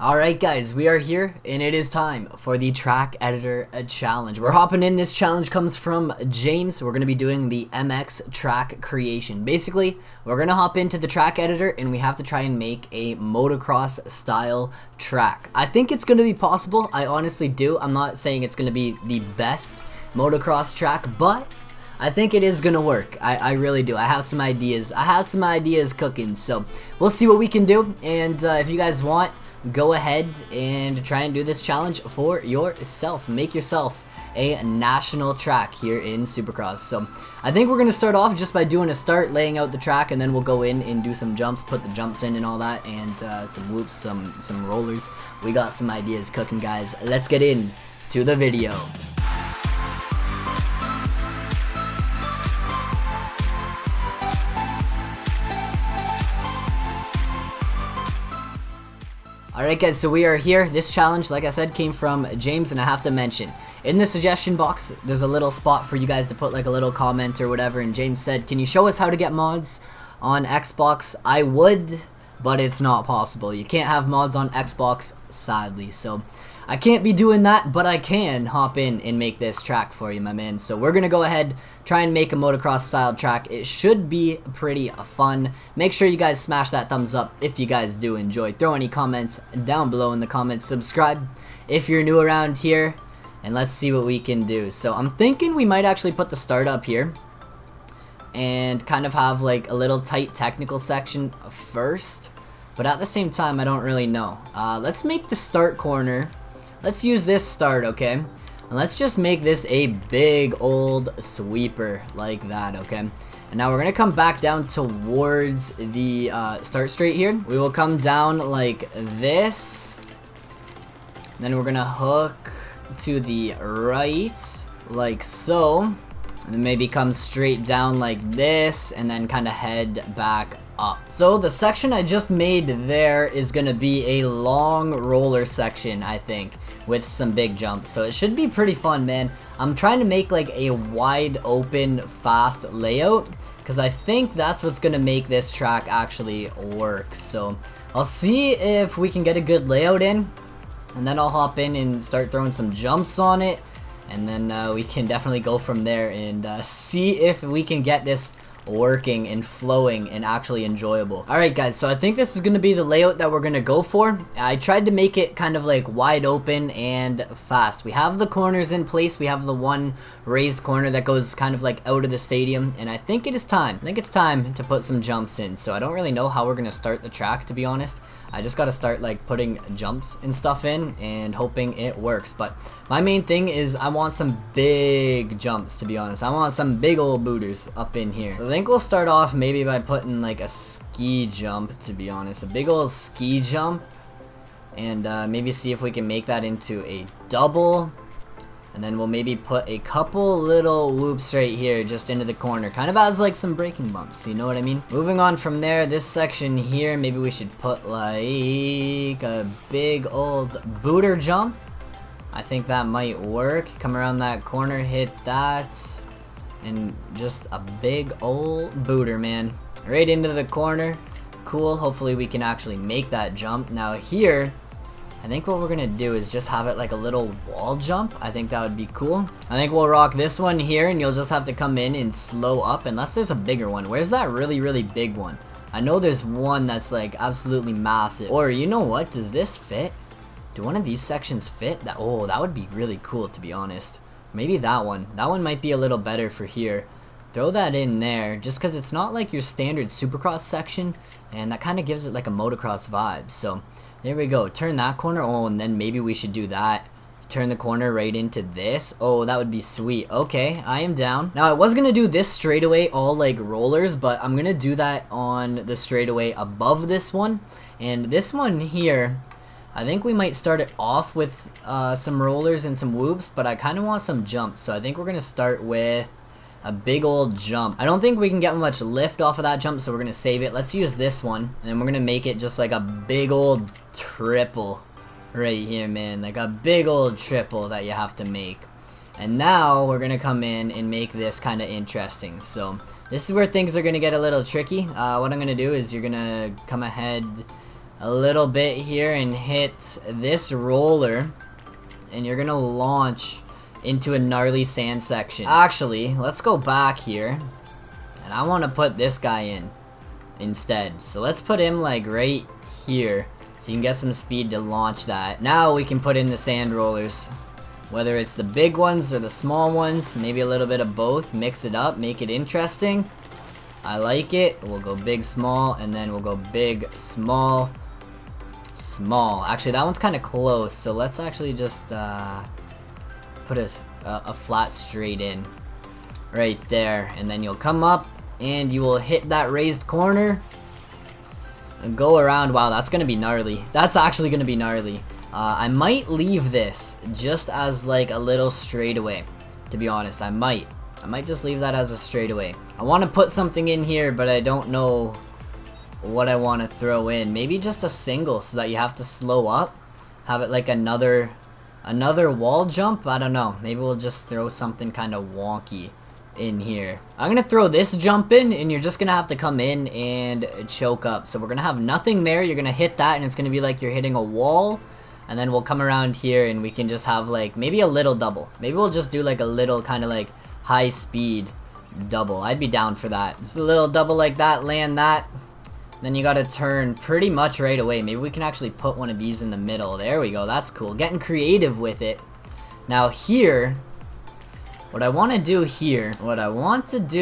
Alright guys, we are here and it is time for the track editor challenge. We're hopping in. This challenge comes from James. We're going to be doing the MX track creation. Basically, we're going to hop into the track editor and we have to try and make a motocross style track. I think it's going to be possible. I honestly do. I'm not saying it's going to be the best motocross track, but I think it is gonna work. I really do. I have some ideas. Cooking, so we'll see what we can do. And if you guys want, go ahead and try and do this challenge for yourself. Make yourself a national track here in Supercross. So I think we're gonna start off just by doing a start, laying out the track, and then we'll go in and do some jumps, put the jumps in and all that, and some whoops, some rollers. We got some ideas cooking, guys. Let's get in to the video. Alright guys, so we are here. This challenge, like I said, came from James, and I have to mention, in the suggestion box, there's a little spot for you guys to put like a little comment or whatever, and James said, can you show us how to get mods on Xbox? I would, but it's not possible. You can't have mods on Xbox, sadly, so I can't be doing that, but I can hop in and make this track for you, my man. So we're gonna go ahead, try and make a motocross style track. It should be pretty fun. Make sure you guys smash that thumbs up if you guys do enjoy. Throw any comments down below in the comments. Subscribe if you're new around here, and let's see what we can do. So I'm thinking we might actually put the start up here and kind of have like a little tight technical section first, but at the same time I don't really know. Let's make the start corner. Let's use this start, okay? And let's just make this a big old sweeper like that, okay? And now we're gonna come back down towards the start straight here. We will come down like this. Then we're gonna hook to the right, like so. And then maybe come straight down like this, and then kind of head back up. So the section I just made there is gonna be a long roller section, I think, with some big jumps. So it should be pretty fun, man. I'm trying to make like a wide open fast layout, because I think that's what's gonna make this track actually work. So I'll see if we can get a good layout in, and then I'll hop in and start throwing some jumps on it, and then we can definitely go from there and see if we can get this working and flowing and actually enjoyable. Alright guys, so I think this is going to be the layout that we're going to go for. I tried to make it kind of like wide open and fast. We have the corners in place. We have the one raised corner that goes kind of like out of the stadium, and I think it is time. I think it's time to put some jumps in. So I don't really know how we're going to start the track, to be honest. I just got to start like putting jumps and stuff in and hoping it works. But my main thing is I want some big jumps, to be honest. I want some big old booters up in here. So I think we'll start off maybe by putting like a ski jump, to be honest. A big old ski jump. And maybe see if we can make that into a double. And then we'll maybe put a couple little whoops right here just into the corner. Kind of as like some braking bumps, you know what I mean? Moving on from there, this section here, maybe we should put like a big old booter jump. I think that might work. Come around that corner, hit that. And just a big old booter, man. Right into the corner. Cool, hopefully we can actually make that jump. Now here, I think what we're gonna do is just have it like a little wall jump. I think that would be cool. I think we'll rock this one here, and you'll just have to come in and slow up unless there's a bigger one. Where's that really big one? I know there's one that's like absolutely massive. Or you know what? Does this fit? Do one of these sections fit? That would be really cool, to be honest. Maybe that one. That one might be a little better for here. Throw that in there, just because it's not like your standard Supercross section, and that kind of gives it like a motocross vibe. So there we go. Turn that corner. Oh, and then maybe we should do that. Turn the corner right into this. Oh, that would be sweet. Okay, I am down. Now, I was going to do this straightaway all like rollers, but I'm going to do that on the straightaway above this one. And this one here, I think we might start it off with some rollers and some whoops, but I kind of want some jumps. So I think we're going to start with a big old jump. I don't think we can get much lift off of that jump, so we're going to save it. Let's use this one, and then we're going to make it just like a big old triple right here, man. Like a big old triple that you have to make. And now we're going to come in and make this kind of interesting. So this is where things are going to get a little tricky. What I'm going to do is you're going to come ahead a little bit here and hit this roller, and you're gonna launch into a gnarly sand section. Actually, let's go back here, and I want to put this guy in instead. So let's put him like right here, so you can get some speed to launch that. Now we can put in the sand rollers, whether it's the big ones or the small ones, maybe a little bit of both, mix it up, make it interesting. I like it. We'll go big, small, and then we'll go big, small, small. Actually, that one's kind of close, so let's actually just put a flat straight in right there, and then you'll come up and you will hit that raised corner and go around. Wow, that's gonna be gnarly. That's actually gonna be gnarly. I might leave this just as like a little straightaway, to be honest. I might just leave that as a straightaway. I want to put something in here, but I don't know what I want to throw in. Maybe just a single so that you have to slow up, have it like another wall jump. I don't know, maybe we'll just throw something kind of wonky in here. I'm gonna throw this jump in, and you're just gonna have to come in and choke up. So we're gonna have nothing there, you're gonna hit that, and it's gonna be like you're hitting a wall, and then we'll come around here and we can just have like maybe a little double. Maybe we'll just do like a little kind of like high speed double. I'd be down for that. Just a little double like that, land that. Then you gotta turn pretty much right away. Maybe we can actually put one of these in the middle. There we go, that's cool. Getting creative with it. Now here, what I want to do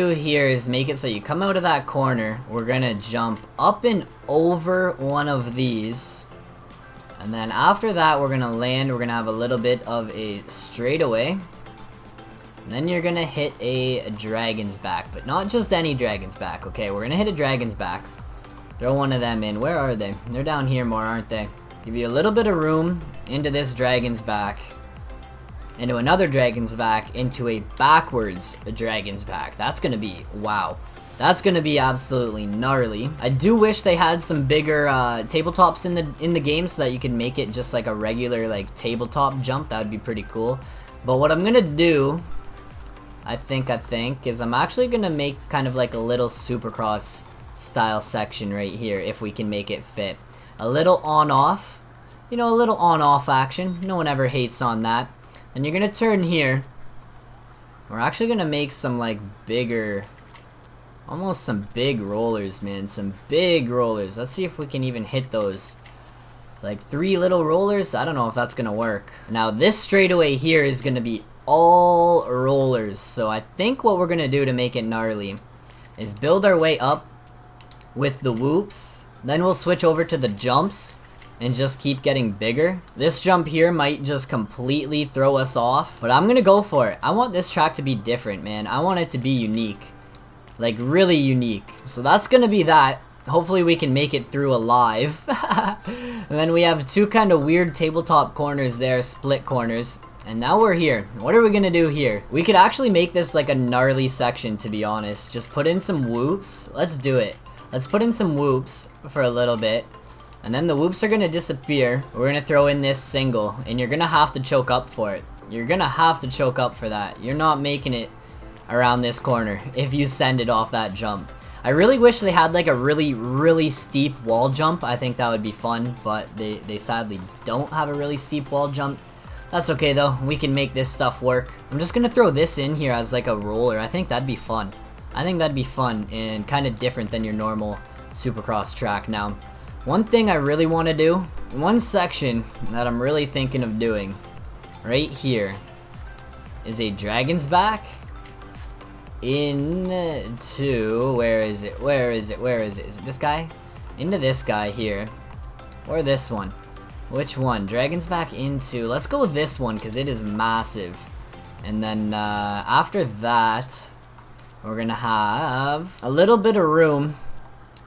here is make it so you come out of that corner. We're gonna jump up and over one of these. And then after that, we're gonna land. We're gonna have a little bit of a straightaway. And then you're gonna hit a dragon's back, but not just any dragon's back. Okay, we're gonna hit a dragon's back. Throw one of them in. Where are they? They're down here more, aren't they? Give you a little bit of room into this dragon's back, into another dragon's back, into a backwards dragon's back. That's gonna be, wow. That's gonna be absolutely gnarly. I do wish they had some bigger tabletops in the game so that you can make it just like a regular like tabletop jump. That would be pretty cool. But what I'm gonna do, I think, is I'm actually gonna make kind of like a little Supercross style section right here, if we can make it fit. A little on-off, you know, a little on-off action. No one ever hates on that. And you're gonna turn here. We're actually gonna make some like bigger, almost some big rollers, man. Some big rollers. Let's see if we can even hit those. Like 3 little rollers. I don't know if that's gonna work. Now this straightaway here is gonna be all rollers. So I think what we're gonna do to make it gnarly is build our way up with the whoops. Then we'll switch over to the jumps and just keep getting bigger. This jump here might just completely throw us off, but I'm gonna go for it. I want this track to be different, man. I want it to be unique. Like really unique. So that's gonna be that. Hopefully we can make it through alive. And then we have 2 kind of weird tabletop corners there, split corners. And now we're here. What are we gonna do here? We could actually make this like a gnarly section, to be honest. Just put in some whoops. Let's do it. Let's put in some whoops for a little bit. And then the whoops are gonna disappear. We're gonna throw in this single, and you're gonna have to choke up for it. You're gonna have to choke up for that. You're not making it around this corner if you send it off that jump. I really wish they had like a really steep wall jump. I think that would be fun, but they sadly don't have a really steep wall jump. That's okay though, we can make this stuff work. I'm just gonna throw this in here as like a roller. I think that'd be fun. I think that'd be fun and kind of different than your normal Supercross track. Now, one thing I really want to do, one section that I'm really thinking of doing right here is a dragon's back into, where is it? Is it this guy? Into this guy here, or this one? Which one? Dragon's back into, let's go with this one because it is massive. And then after that, we're gonna have a little bit of room.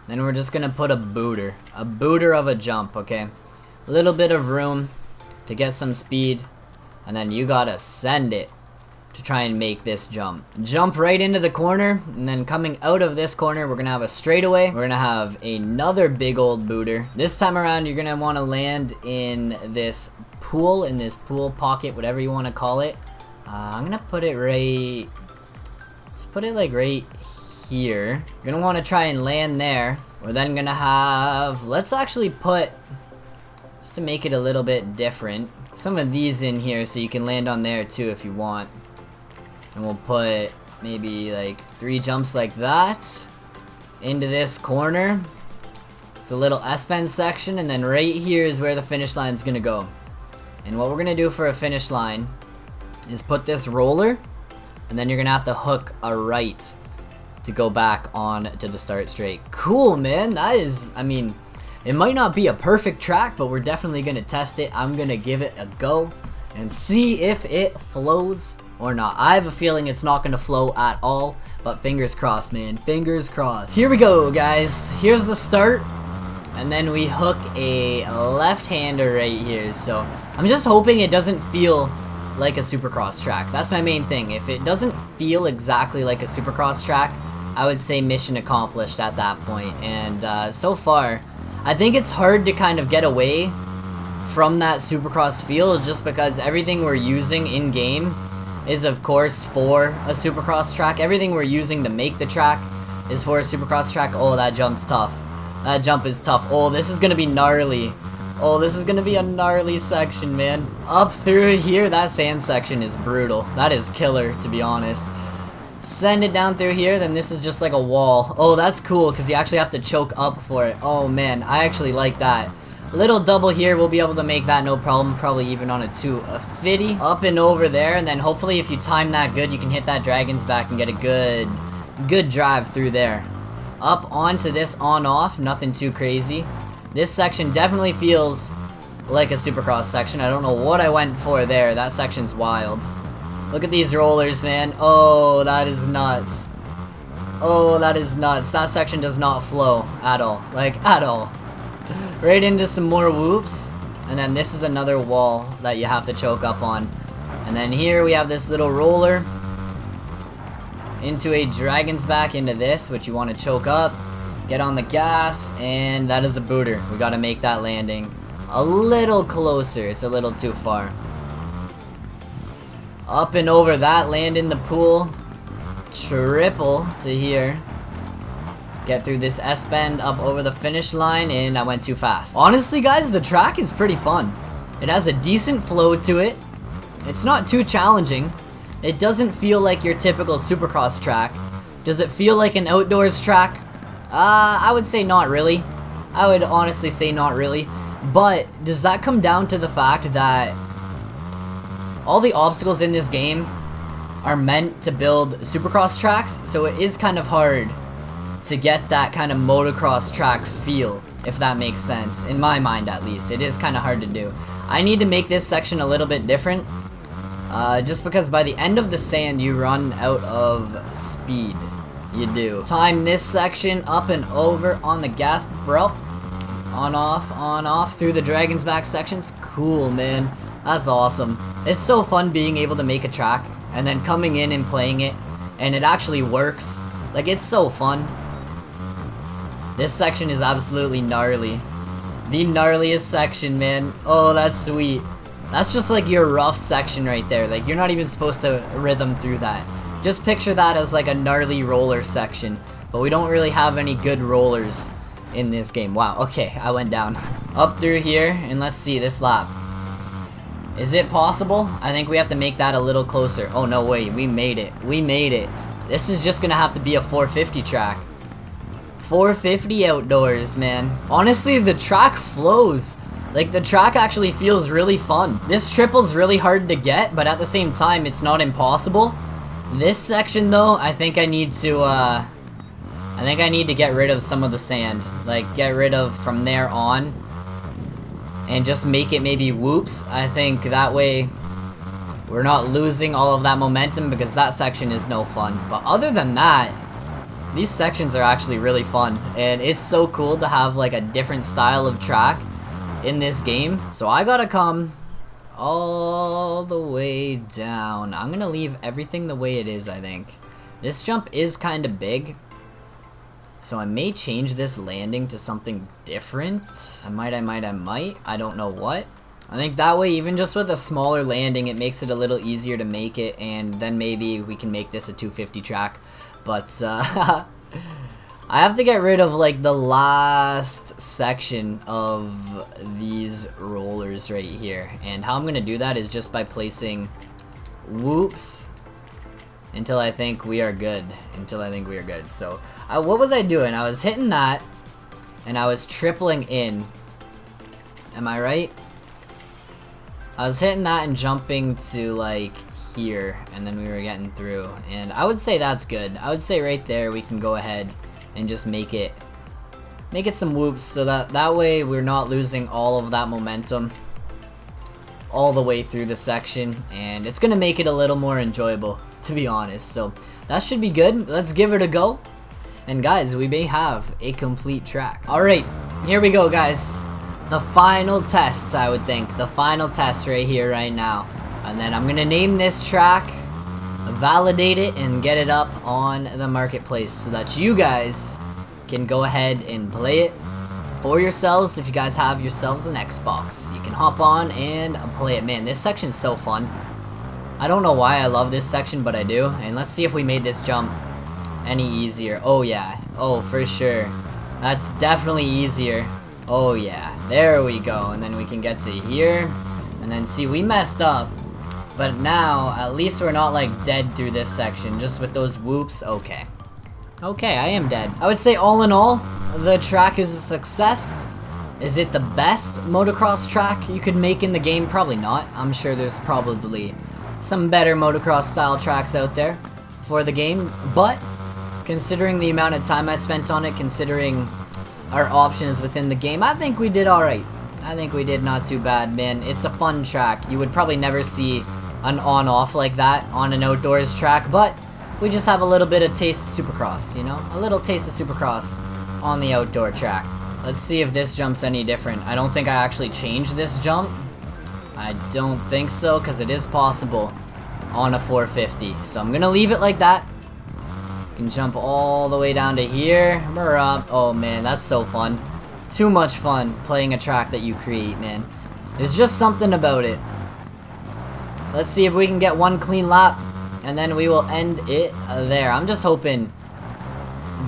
Then we're just gonna put a booter of a jump, okay? A little bit of room to get some speed, and then you gotta send it to try and make this jump. Jump right into the corner, and then coming out of this corner, we're gonna have a straightaway. We're gonna have another big old booter. This time around, you're gonna wanna land in this pool, pocket, whatever you wanna call it. I'm gonna put it right, let's put it like right here. You're gonna wanna try and land there. We're then gonna have, let's actually put, just to make it a little bit different, some of these in here so you can land on there too if you want. And we'll put maybe like 3 jumps like that into this corner. It's a little S-bend section, and then right here is where the finish line is gonna go. And what we're gonna do for a finish line is put this roller, and then you're gonna have to hook a right to go back on to the start straight. Cool, man. That is, I mean, it might not be a perfect track, but we're definitely gonna test it. I'm gonna give it a go and see if it flows or not. I have a feeling it's not gonna flow at all, but fingers crossed, man. Fingers crossed. Here we go, guys. Here's the start, and then we hook a left-hander right here. So I'm just hoping it doesn't feel like a Supercross track. That's my main thing. If it doesn't feel exactly like a Supercross track, I would say mission accomplished at that point. And so far, I think it's hard to kind of get away from that Supercross feel, just because everything we're using in game is of course for a Supercross track. Everything we're using to make the track is for a Supercross track. Oh, that jump's tough. That jump is tough. Oh, this is gonna be gnarly. Oh, this is gonna be a gnarly section, man. Up through here, that sand section is brutal. That is killer, to be honest. Send it down through here, then this is just like a wall. Oh, that's cool, because you actually have to choke up for it. Oh man, I actually like that. Little double here, we'll be able to make that no problem, probably even on a 250. Up and over there, and then hopefully if you time that good, you can hit that dragon's back and get a good drive through there. Up onto this on-off, nothing too crazy. This section definitely feels like a Supercross section. I don't know what I went for there. That section's wild. Look at these rollers, man. Oh, that is nuts. Oh, that is nuts. That section does not flow at all. Like, at all. Right into some more whoops. And then this is another wall that you have to choke up on. And then here we have this little roller into a dragon's back into this, which you want to choke up. Get on the gas, and that is a booter. We got to make that landing a little closer. It's a little too far. Up and over that, land in the pool. Triple to here. Get through this S-bend up over the finish line, and I went too fast. Honestly, guys, the track is pretty fun. It has a decent flow to it. It's not too challenging. It doesn't feel like your typical Supercross track. Does it feel like an outdoors track? I would say not really. I would honestly say not really. But does that come down to the fact that all the obstacles in this game are meant to build Supercross tracks? So it is kind of hard to get that kind of motocross track feel, if that makes sense. In my mind, at least. It is kind of hard to do. I need to make this section a little bit different. Just because by the end of the sand, you run out of speed. You do. Time this section up and over on the gas, bro. On off through the dragon's back sections. Cool, man. That's awesome. It's so fun being able to make a track and then coming in and playing it, and it actually works. Like, it's so fun. This section is absolutely gnarly. The gnarliest section, man. Oh, that's sweet. That's just like your rough section right there. Like, you're not even supposed to rhythm through that. Just picture that as like a gnarly roller section. But we don't really have any good rollers in this game. Wow, okay, I went down. Up through here, and let's see this lap. Is it possible? I think we have to make that a little closer. Oh, no way, we made it. We made it. This is just gonna have to be a 450 track. 450 outdoors, man. Honestly, the track flows. Like, the track actually feels really fun. This triple's really hard to get, but at the same time, it's not impossible. This section, though, I think I need to get rid of some of the sand. Like, get rid of from there on. And just make it maybe whoops. I think that way we're not losing all of that momentum, because that section is no fun. But other than that, these sections are actually really fun. And it's so cool to have like a different style of track in this game. So I gotta come all the way down. I'm gonna leave everything the way it is, I think. This jump is kind of big, so I may change this landing to something different. I might. I don't know what. I think that way, even just with a smaller landing, it makes it a little easier to make it, and then maybe we can make this a 250 track. But I have to get rid of like the last section of these rollers right here. And how I'm gonna do that is just by placing whoops until I think we are good. So what was I doing? I was hitting that and I was tripling in. Am I right? I was hitting that and jumping to like here, and then we were getting through. And I would say that's good. I would say right there we can go ahead and just make it some whoops, so that way we're not losing all of that momentum all the way through the section, and it's gonna make it a little more enjoyable, to be honest. So that should be good. Let's give it a go. And guys, we may have a complete track. Alright, here we go, guys. The final test, I would think. The final test right here, right now. And then I'm gonna name this track, validate it, and get it up on the marketplace so that you guys can go ahead and play it for yourselves. If you guys have yourselves an Xbox, you can hop on and play it. Man, this section's so fun. I don't know why I love this section, but I do. And let's see if we made this jump any easier. Oh yeah, oh for sure. That's definitely easier. Oh yeah, there we go. And then we can get to here, and then see, we messed up, but now at least we're not like dead through this section just with those whoops. Okay, I am dead. I would say all in all, the track is a success. Is it the best motocross track you could make in the game? Probably not. I'm sure there's probably some better motocross style tracks out there for the game, but considering the amount of time I spent on it, considering our options within the game, I think we did alright. I think we did not too bad, man. It's a fun track. You would probably never see an on-off like that on an outdoors track, but we just have a little bit of taste of Supercross, you know? A little taste of Supercross on the outdoor track. Let's see if this jump's any different. I don't think I actually changed this jump. I don't think so, because it is possible on a 450. So I'm gonna leave it like that. Can jump all the way down to here. We're up. Oh man, that's so fun. Too much fun playing a track that you create, man. There's just something about it. Let's see if we can get one clean lap, and then we will end it there. I'm just hoping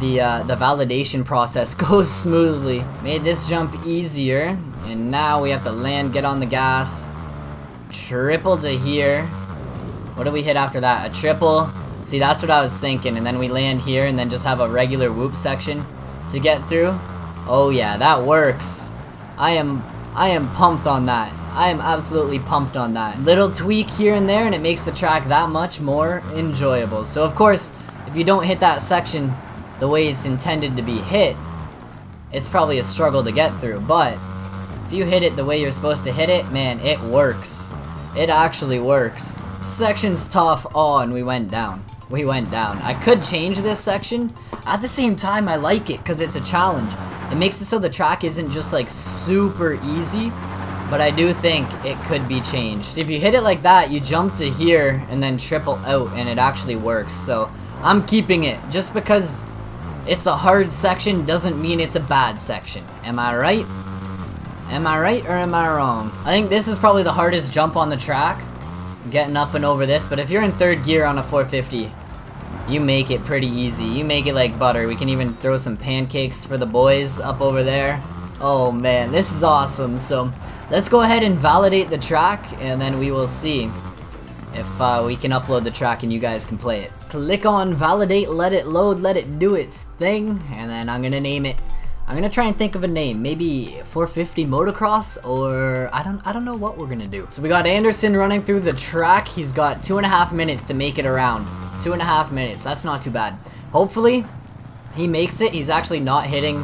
the validation process goes smoothly. Made this jump easier, and now we have to land, get on the gas, triple to here. What do we hit after that? A triple. See, that's what I was thinking, and then we land here and then just have a regular whoop section to get through. Oh yeah, that works. I am pumped on that. I am absolutely pumped on that. Little tweak here and there, and it makes the track that much more enjoyable. So of course, if you don't hit that section the way it's intended to be hit, it's probably a struggle to get through. But if you hit it the way you're supposed to hit it, man, it works. It actually works. Section's tough. Oh, and we went down. We went down. I could change this section. At the same time, I like it because it's a challenge. It makes it so the track isn't just like super easy, but I do think it could be changed. See, if you hit it like that, you jump to here and then triple out, and it actually works. So I'm keeping it. Just because it's a hard section doesn't mean it's a bad section. Am I right? Am I right or am I wrong? I think this is probably the hardest jump on the track, getting up and over this, but if you're in third gear on a 450, you make it pretty easy. You make it like butter. We can even throw some pancakes for the boys up over there. Oh man, this is awesome. So let's go ahead and validate the track, and then we will see if we can upload the track and you guys can play it. Click on validate, let it load, let it do its thing, and then I'm gonna name it. I'm gonna try and think of a name, maybe 450 Motocross, or I don't know what we're gonna do. So we got Anderson running through the track. He's got 2.5 minutes to make it around. 2.5 minutes, that's not too bad. Hopefully he makes it. He's actually not hitting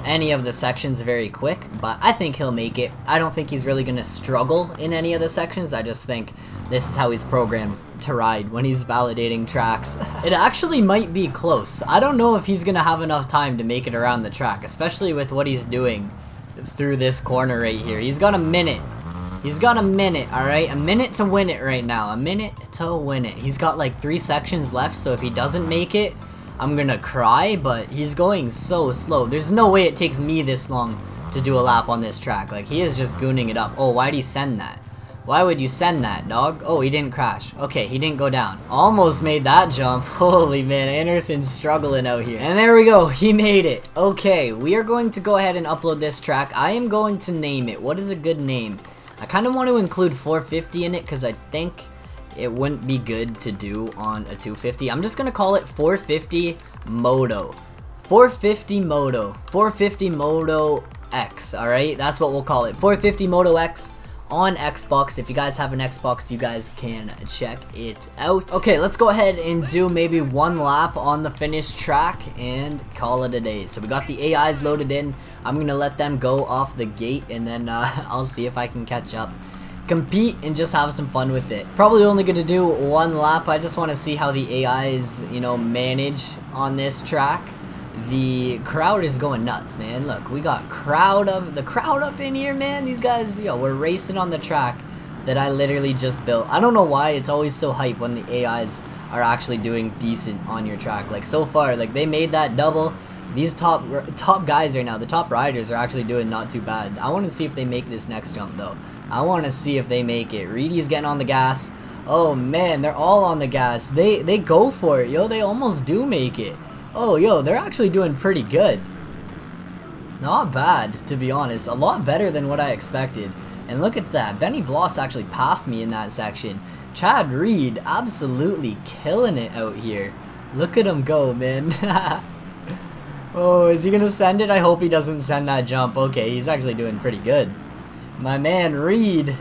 any of the sections very quick, but I think he'll make it. I don't think he's really gonna struggle in any of the sections. I just think this is how he's programmed to ride when he's validating tracks. It actually might be close. I don't know if he's gonna have enough time to make it around the track, especially with what he's doing through this corner right here. He's got a minute. He's got a minute, alright? A minute to win it right now. A minute to win it. He's got like 3 sections left, so if he doesn't make it, I'm gonna cry, but he's going so slow. There's no way it takes me this long to do a lap on this track. Like, he is just gooning it up. Oh, why'd he send that? Why would you send that, dog? Oh, he didn't crash. Okay, he didn't go down. Almost made that jump. Holy man, Anderson's struggling out here. And there we go, he made it. Okay, we are going to go ahead and upload this track. I am going to name it. What is a good name? I kind of want to include 450 in it because I think it wouldn't be good to do on a 250. I'm just going to call it 450 Moto. 450 Moto. 450 Moto X, alright? That's what we'll call it. 450 Moto X on Xbox. If you guys have an Xbox, you guys can check it out. Okay, let's go ahead and do maybe one lap on the finished track and call it a day. So we got the AIs loaded in. I'm gonna let them go off the gate, and then I'll see if I can catch up, compete, and just have some fun with it. Probably only gonna do one lap. I just want to see how the AIs, you know, manage on this track. The crowd is going nuts, man. Look, we got the crowd up in here, man. These guys, yo, we're racing on the track that I literally just built. I don't know why it's always so hype when the AIs are actually doing decent on your track. Like, so far, like, they made that double. These top guys right now, the top riders, are actually doing not too bad. I want to see if they make this next jump, though. I want to see if they make it. Reedy's getting on the gas. Oh, man, they're all on the gas. They go for it, yo. They almost do make it. Oh, yo, they're actually doing pretty good. Not bad, to be honest. A lot better than what I expected. And look at that. Benny Bloss actually passed me in that section. Chad Reed absolutely killing it out here. Look at him go, man. Oh, is he going to send it? I hope he doesn't send that jump. Okay, he's actually doing pretty good. My man Reed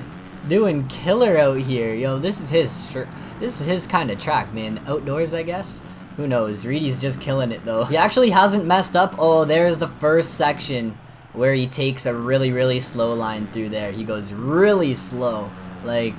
doing killer out here. Yo, this is his kind of track, man. Outdoors, I guess. Who knows? Reedy's just killing it, though. He actually hasn't messed up. Oh, there's the first section where he takes a really, really slow line through there. He goes really slow. Like,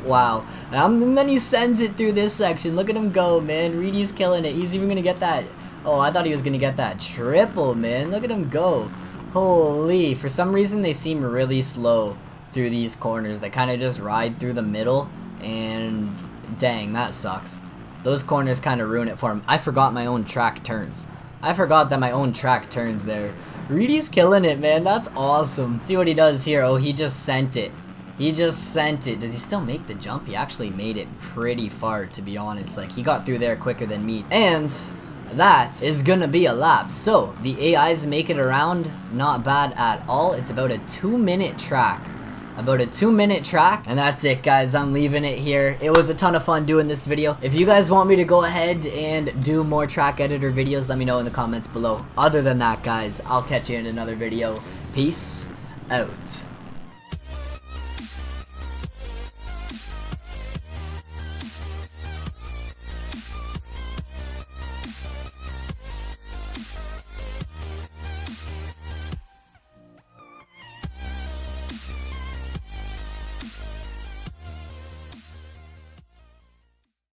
wow. And then he sends it through this section. Look at him go, man. Reedy's killing it. He's even going to get that. Oh, I thought he was going to get that triple, man. Look at him go. Holy. For some reason, they seem really slow through these corners. They kind of just ride through the middle. And dang, that sucks. Those corners kind of ruin it for him. I forgot my own track turns. I forgot that my own track turns there. Reedy's killing it, man. That's awesome. See what he does here. Oh, he just sent it. He just sent it. Does he still make the jump? He actually made it pretty far, to be honest. Like, he got through there quicker than me. And that is gonna be a lap. So, the AIs make it around. Not bad at all. It's about a 2-minute track. About a 2-minute track, and that's it, guys. I'm leaving it here. It was a ton of fun doing this video. If you guys want me to go ahead and do more track editor videos, let me know in the comments below. Other than that, guys, I'll catch you in another video. Peace out.